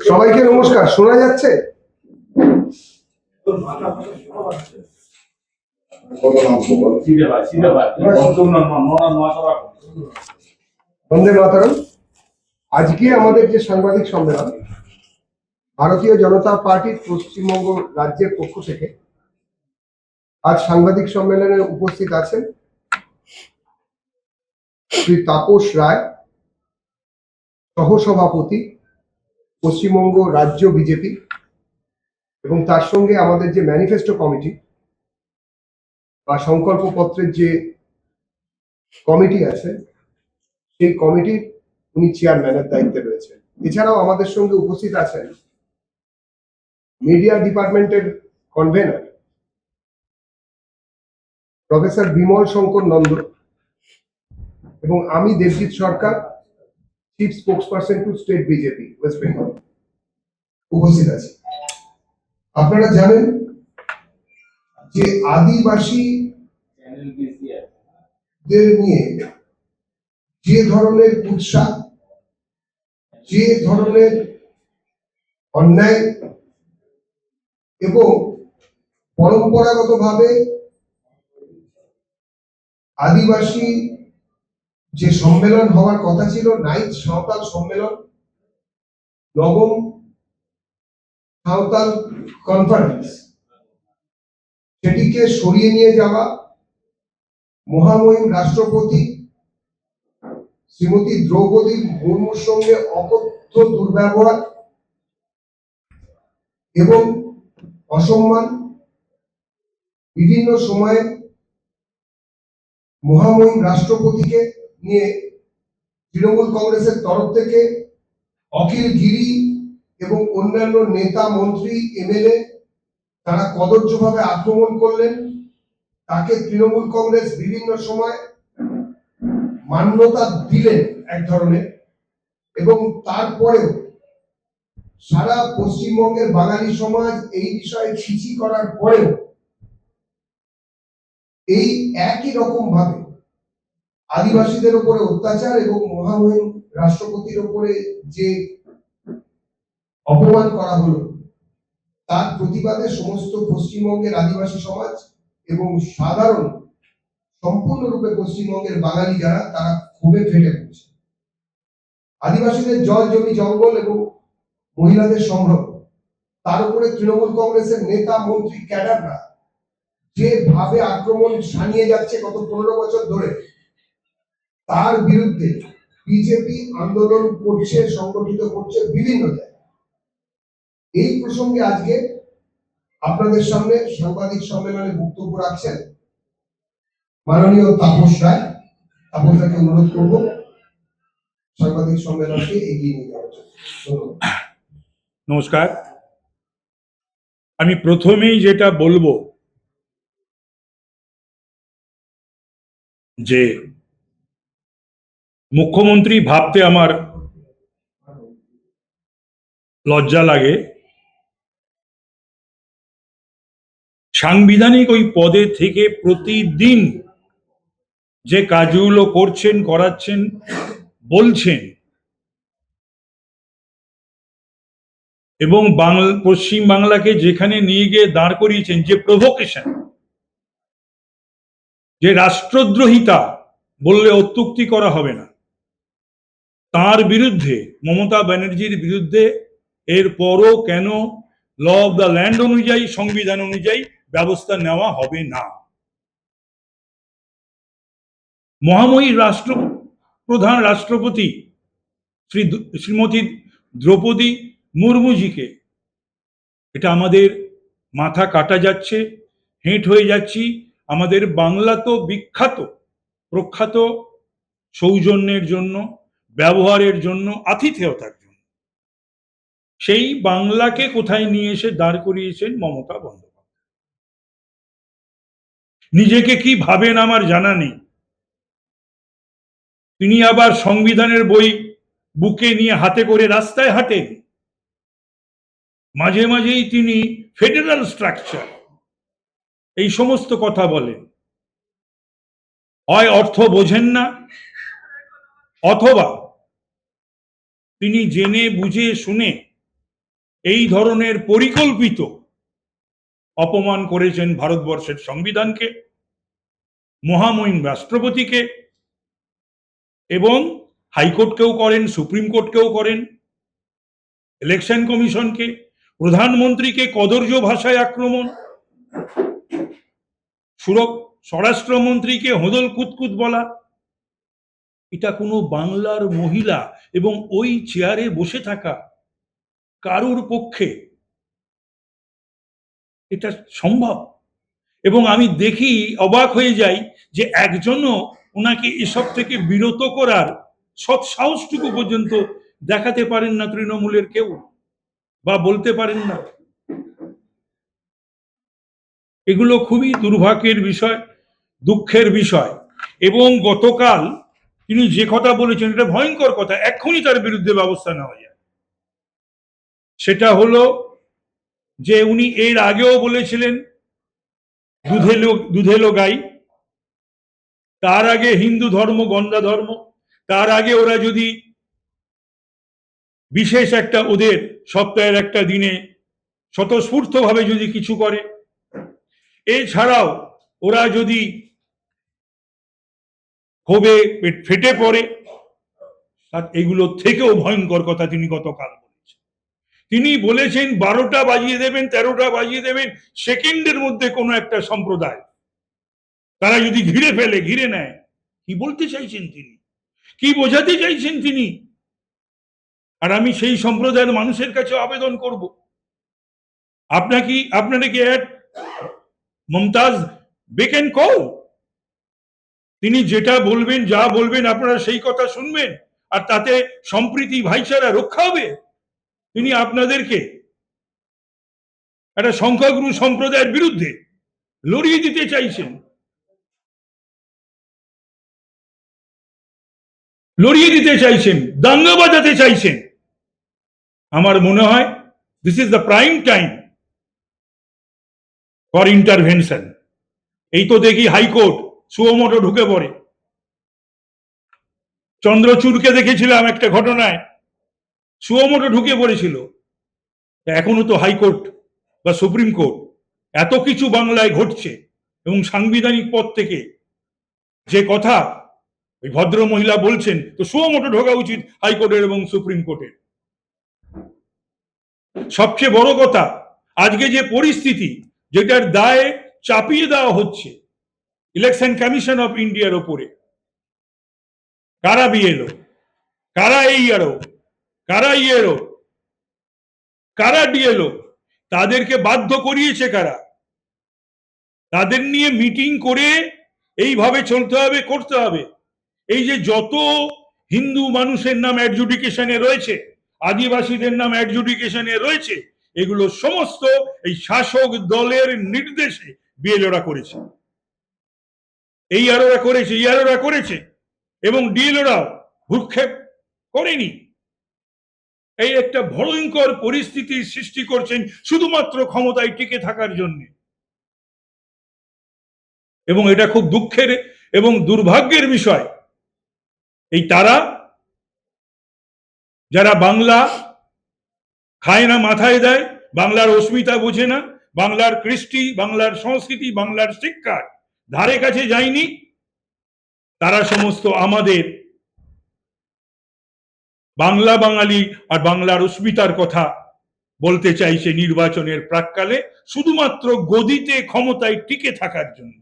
সবাইকে নমস্কার। শোনা যাচ্ছে? বন্দে মাতরম। আজকে আমাদের যে সাংবাদিক সম্মেলন, ভারতীয় জনতা পার্টির পশ্চিমবঙ্গ রাজ্যের পক্ষ থেকে আজ সাংবাদিক সম্মেলনে উপস্থিত আছেন শ্রী তাপস রায়, সহসভাপতি, পশ্চিমবঙ্গ রাজ্য বিজেপি, এবং তার সঙ্গে আমাদের যে ম্যানিফেস্টো কমিটি বা সংকল্প পত্রের যে কমিটি আছে, সেই কমিটির উনি চেয়ারম্যানের দায়িত্বে রয়েছেন। এছাড়াও আমাদের সঙ্গে উপস্থিত আছেন মিডিয়া ডিপার্টমেন্টের কনভেনার প্রফেসর বিমল শঙ্কর নন্দ, এবং আমি Debjit Sarkar, chief spokesperson to state BJP West Bengal উপস্থিত আছে। আপনারা জানেন যে আদিবাসীদের নিয়ে যে ধরনের কুৎসা, যে ধরনের অন্যায় এবং পরম্পরাগতভাবে আদিবাসী যে সম্মেলন হওয়ার কথা ছিল, নাইট সাঁওতাল সম্মেলন, নবম সাঁওতাল কনফারেন্স, সেটিকে সরিয়ে নিয়ে যাওয়া, মহামহিম রাষ্ট্রপতি শ্রীমতী দ্রৌপদী মুর্মুর সঙ্গে অকথ্য দুর্ব্যবহার এবং অসম্মান, বিভিন্ন সময়ে মহামহিম রাষ্ট্রপতিকে নিয়ে তৃণমূল কংগ্রেসের তরফ থেকে অখিল গিরি এবং অন্যান্য নেতা, মন্ত্রী, এমএলএ তারা কদর্যভাবে আক্রমণ করলেন। তাকে তৃণমূল কংগ্রেস বিভিন্ন সময় মান্যতা দিলেন এক ধরনের, এবং তারপরেও সারা পশ্চিমবঙ্গের বাঙালি সমাজ এই বিষয়ে ছিছি করার পরেও এই একই রকম ভাবে আদিবাসীদের উপরে অত্যাচার এবং মহামহিম রাষ্ট্রপতির উপরে যে অপমান করা হলো, তার প্রতিবাদে সমস্ত পশ্চিমবঙ্গের আদিবাসী সমাজ এবং সাধারণ সম্পূর্ণরূপে পশ্চিমবঙ্গের বাঙালি যারা, তারা ক্ষোভে ফেটে পড়ছে। আদিবাসীদের জল, জমি, জঙ্গল এবং মহিলাদের সংগ্রহ, তার উপরে তৃণমূল কংগ্রেসের নেতা, মন্ত্রী, ক্যাডাররা যেভাবে আক্রমণ সানিয়ে যাচ্ছে গত 15 বছর ধরে, তার বিরুদ্ধে বিজেপি আন্দোলন করছে, সংগঠিত করছে বিভিন্ন জায়গায়। এই প্রসঙ্গে আজকে আপনাদের সামনে সাংবাদিক সম্মেলনে বক্তব্য রাখছেন মাননীয় তাপস রায়। আপনাকে অনুরোধ করব সাংবাদিক সম্মেলনকে এগিয়ে নিয়ে যাওয়ার জন্য। ধন্যবাদ। নমস্কার। আমি প্রথমেই যেটা বলবো যে মুখ্যমন্ত্রী ভাবতে আমার লজ্জা লাগে। সাংবিধানিক ওই পদে থেকে প্রতিদিন যে কাজগুলো করছেন, করাচ্ছেন, বলছেন, এবং পশ্চিম বাংলাকে যেখানে নিয়ে গিয়ে দাঁড় করিয়েছেন, যে প্রভোকেশন, যে রাষ্ট্রদ্রোহিতা বললে অত্যুক্তি করা হবে না, তার বিরুদ্ধে, মমতা ব্যানার্জির বিরুদ্ধে এরপরও কেন ল অফ দ্য ল্যান্ড অনুযায়ী, সংবিধান অনুযায়ী ব্যবস্থা নেওয়া হবে না? মহামহিম প্রধান রাষ্ট্রপতি শ্রীমতী দ্রৌপদী মুর্মুজিকে, এটা আমাদের মাথা কাটা যাচ্ছে, হেঁট হয়ে যাচ্ছি। আমাদের বাংলা তো বিখ্যাত, প্রখ্যাত সৌজন্যের জন্য, ব্যবহারের জন্য, আতিথেয়তার জন্য। সেই বাংলাকে কোথায় নিয়ে এসে দাঁড় করিয়েছেন মমতা বন্দ্যোপাধ্যায়। নিজেকে কি ভাবেন আমার জানা নেই। তিনি আবার সংবিধানের বই বুকে নিয়ে হাতে করে রাস্তায় হাঁটেন। মাঝে মাঝেই তিনি ফেডারেল স্ট্রাকচার, এই সমস্ত কথা বলেন। হয় অর্থ বোঝেন না, অথবা তিনি জেনে বুঝে শুনে এই ধরনের পরিকল্পিত অপমান করেছেন ভারতবর্ষের সংবিধানকে, মহামহিম রাষ্ট্রপতিকে, এবং হাইকোর্টকেও করেন, সুপ্রিম কোর্টকেও করেন, ইলেকশন কমিশনকে, প্রধানমন্ত্রীকে কদর্য ভাষায় আক্রমণ, স্বরাষ্ট্রমন্ত্রীকে হোদল কুতকুত বলা। এটা কোনো বাংলার মহিলা এবং ওই চেয়ারে বসে থাকা কারুর পক্ষে এটা সম্ভব? এবং আমি দেখি, অবাক হয়ে যাই যে একজনও ওনাকে এসব থেকে বিরত করার সৎ সাহসটুকু পর্যন্ত দেখাতে পারেন না তৃণমূলের কেউ, বা বলতে পারেন না। এগুলো খুবই দুর্ভাগ্যের বিষয়, দুঃখের বিষয়। এবং গতকাল তিনি যে কথা বলেছেন এটা ভয়ঙ্কর কথা, এক্ষুনি তার বিরুদ্ধে ব্যবস্থা নেওয়া যায়। সেটা হলো যে উনি এর আগেও বলেছিলেন দুধেলো গাই, তার আগে হিন্দু ধর্ম গন্ডা ধর্ম, তার আগে ওরা যদি বিশেষ একটা ওদের সপ্তাহের একটা দিনে স্বতঃস্ফূর্তভাবে যদি কিছু করে, এছাড়াও ওরা যদি ক্ষোভে ফেটে পড়ে, এগুলো থেকেও ভয়ঙ্কর কথা তিনি গতকাল বলেছেন। তিনি বলেছেন 12টা বাজিয়ে দেবেন, 13টা বাজিয়ে দেবেন, সেকেন্ডের মধ্যে কোনো একটা সম্প্রদায় তারা যদি ঘিরে নেয়। কি বলতে চাইছেন তিনি, কি বোঝাতে চাইছেন তিনি? আর আমি সেই সম্প্রদায়ের মানুষের কাছে আবেদন করব, আপনারা কি মমতাজ বেকেন কল? তিনি যেটা বলবেন, যা বলবেন, আপনারা সেই কথা শুনবেন, আর তাতে সম্প্রীতি ভাইচারা রক্ষা হবে? তিনি আপনাদেরকে একটা সংখ্যাগুরু সম্প্রদায়ের বিরুদ্ধে লড়িয়ে দিতে চাইছেন, দাঙ্গা বাজাতে চাইছেন। আমার মনে হয় this is the prime time for intervention. এই তো দেখি হাইকোর্ট সুমোটো ঢুকে পড়ে। চন্দ্রচূড়কে দেখেছিলাম একটা ঘটনায়, সুমোটো ঢুকে পড়েছিল। এখনো তো হাইকোর্ট বা সুপ্রিম কোর্ট, এত কিছু বাংলায় ঘটছে, এবং সাংবিধানিক পদ থেকে যে কথা ওই ভদ্র মহিলা বলছেন, তো সুমোটো ঢোকা উচিত হাইকোর্টের এবং সুপ্রিম কোর্টের। সবচেয়ে বড় কথা, আজকে যে পরিস্থিতি, যেটার দায়ে চাপিয়ে দেওয়া হচ্ছে ইলেকশন কমিশন অফ ইন্ডিয়ার ওপরে, কারা বিএলও, কারা এইআরও, কারা ইএরও, কারা ডিএলও, তাদেরকে বাধ্য করিয়েছে কারা? তাদের নিয়ে মিটিং করে এইভাবে চলতে হবে, করতে হবে। এই যে যত হিন্দু মানুষের নাম অ্যাডজুডিকেশনে রয়েছে, আদিবাসীদের নাম অ্যাডজুডিকেশনে রয়েছে, এগুলো সমস্ত এই শাসক দলের নির্দেশে বিএলওরা করেছে, এইআরওরা করেছে, ইআরওরা করেছে, এবং ডিএলওরাও ভ্রুক্ষেপ করেনি। এই একটা ভয়ঙ্কর পরিস্থিতির সৃষ্টি করছেন শুধুমাত্র ক্ষমতায় টিকে থাকার জন্য। এবং এটা খুব দুঃখের এবং দুর্ভাগ্যের বিষয়, এই তারা যারা বাংলা খায় না, মাথায় দেয়, বাংলার অস্মিতা বোঝে না, বাংলার কৃষ্টি, বাংলার সংস্কৃতি, বাংলার শিক্ষার ধারে কাছে যায়নি, তারা সমস্ত আমাদের বাংলা বাঙালি আর বাংলার অস্মিতার কথা বলতে চাইছে নির্বাচনের প্রাক্কালে, শুধুমাত্র গদিতে ক্ষমতায় টিকে থাকার জন্য।